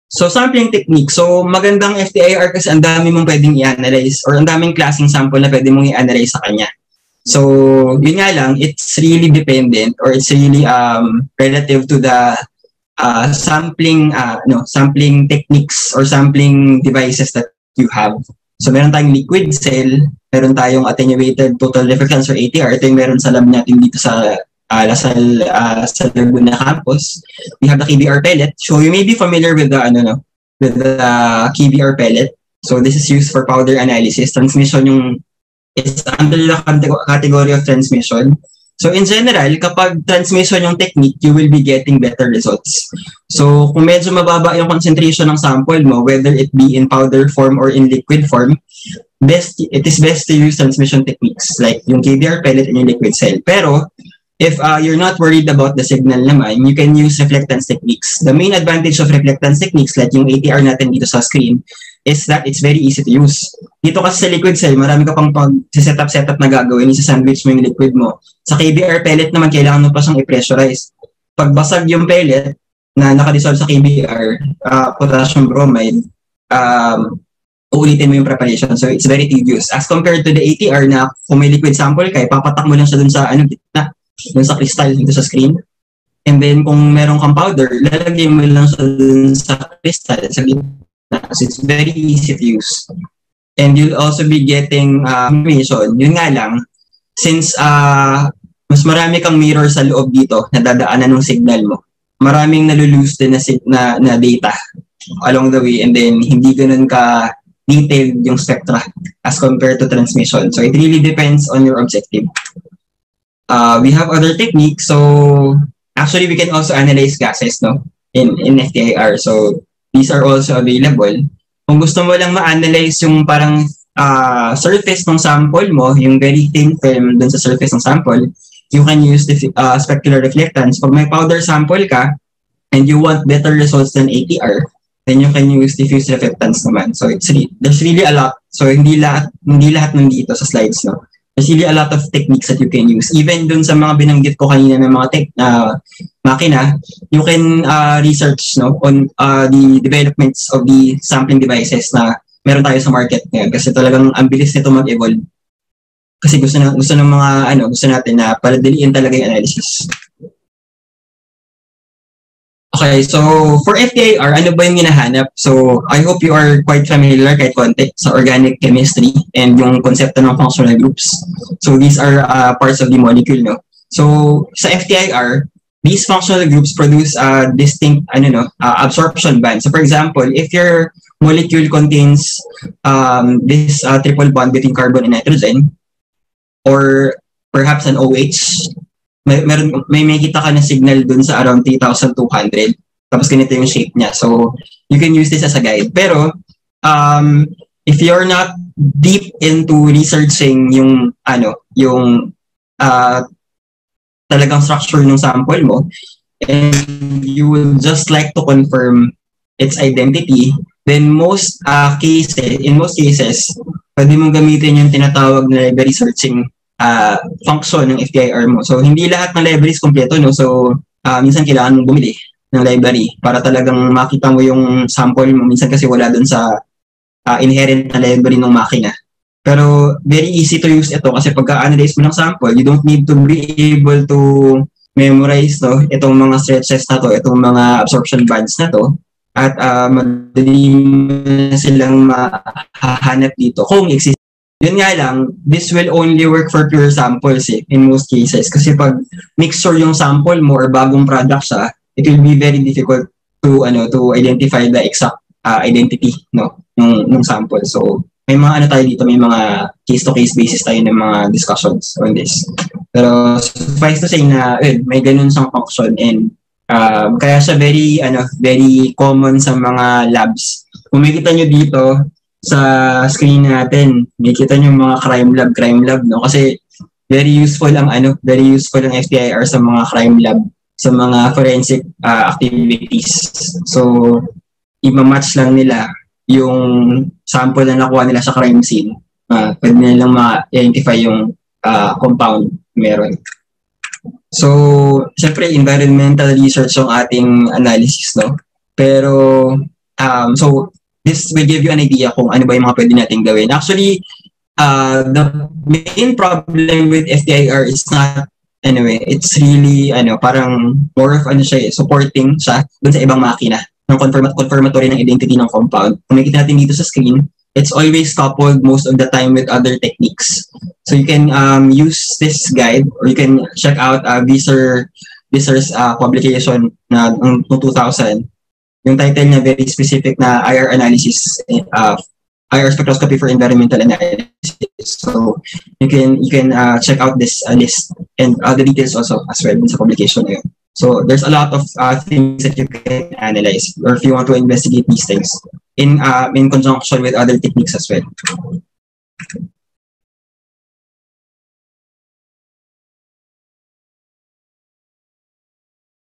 So, sampling technique. So, magandang FTIR kasi ang dami mong pwedeng i-analyze or ang daming klaseng sample na pwede mong i-analyze sa kanya. So, yun nga lang, it's really dependent or it's really relative to the sampling techniques or sampling devices that you have. So, meron tayong liquid cell, meron tayong attenuated total reflectance or ATR. Ito yung meron sa lab natin dito sa sa Laguna campus. We have the KBR pellet. So, you may be familiar with the KBR pellet. So, this is used for powder analysis. Transmission yung is under the category of transmission. So in general, kapag transmission yung technique, you will be getting better results. So kung medyo mababa yung concentration ng sample mo, whether it be in powder form or in liquid form, it is best to use transmission techniques like yung KBR pellet and yung liquid cell. Pero if you're not worried about the signal naman, you can use reflectance techniques. The main advantage of reflectance techniques like yung ATR natin dito sa screen is that it's very easy to use. Dito kasi sa liquid cell, marami ka pang setup na gagawin, isa-sandwich mo yung liquid mo. Sa KBR pellet naman, kailangan mo pa siyang i-pressurize. Pag basag yung pellet na nakadissolve sa KBR, potassium bromide, uulitin mo yung preparation. So it's very tedious. As compared to the ATR na kung may liquid sample ka, ipapatak mo lang siya dun sa gitna, dun sa crystal dito sa screen. And then kung meron kang powder, lalagay mo lang siya dun sa crystal, sa gitna. So it's very easy to use. And you'll also be getting information. Yun nga lang, since mas marami kang mirror sa loob dito na dadaanan ng signal mo, maraming nalulose din na data along the way, and then hindi ganun ka detailed yung spectra as compared to transmission. So it really depends on your objective. We have other techniques. So actually, we can also analyze gases in FTIR. So these are also available. Kung gusto mo lang ma-analyze yung parang surface ng sample mo, yung very thin film dun sa surface ng sample, you can use the specular reflectance. Pag may powder sample ka and you want better results than ATR, then you can use diffuse reflectance naman. So there's really a lot. So hindi lahat nandito sa slides, no? There's really a lot of techniques that you can use. Even dun sa mga binanggit ko kanina ng mga makina, you can research on the developments of the sampling devices na meron tayo sa market ngayon. Kasi talagang ang bilis nito mag-evolve. Kasi gusto natin na paladiliin talaga yung analysis. Okay, so for FTIR, ano ba yung hinahanap? So I hope you are quite familiar kahit konti sa organic chemistry and yung konsepto ng functional groups. So these are parts of the molecule, no? So sa FTIR, these functional groups produce a distinct absorption band. So for example, if your molecule contains this triple bond between carbon and nitrogen, or perhaps an OH, may kita ka na signal dun sa around 3,200. Tapos ganito yung shape niya. So you can use this as a guide. Pero if you're not deep into researching yung talagang structure ng sample mo, and you would just like to confirm its identity, then in most cases, pwede mong gamitin yung tinatawag na library searching function ng FTIR mo. So, hindi lahat ng libraries kompleto, no? So, minsan kailangan mong bumili ng library para talagang makita mo yung sample mo. Minsan kasi wala dun sa inherent na library ng makina. Pero, very easy to use ito kasi pagka-analyze mo ng sample, you don't need to be able to memorize itong mga stretches na to, itong mga absorption bands na to, at madali na silang mahahanap dito kung exist. Yun nga lang, this will only work for pure samples in most cases. Kasi pag mixture yung sample mo or bagong product siya, it will be very difficult to identify the exact identity ng sample. So may mga tayo dito, may mga case-to-case basis tayo ng mga discussions on this. Pero suffice to say na may ganun siyang function, and kaya siya very common sa mga labs. Kung makikita nyo dito sa screen natin, makikita nyo mga crime lab, no? Kasi very useful ang FTIR sa mga crime lab, sa mga forensic activities. So i-match lang nila yung sample na nakuha nila sa crime scene. Pwede nilang ma-identify yung compound meron. So, siyempre, environmental research yung ating analysis, no? Pero, So this will give you an idea kung ano ba yung mga pwede nating gawin. Actually, the main problem with FTIR is not, anyway, it's really, parang more of, supporting siya dun sa ibang makina ng confirmatory ng identity ng compound. Kung nakikita natin dito sa screen, it's always coupled most of the time with other techniques. So you can use this guide, or you can check out Visser's publication na ng 2000. Yung title niya very specific na IR analysis, IR spectroscopy for environmental analysis. So you can check out this list and other details also as well in sa publication na yun. So there's a lot of things that you can analyze, or if you want to investigate these things in conjunction with other techniques as well.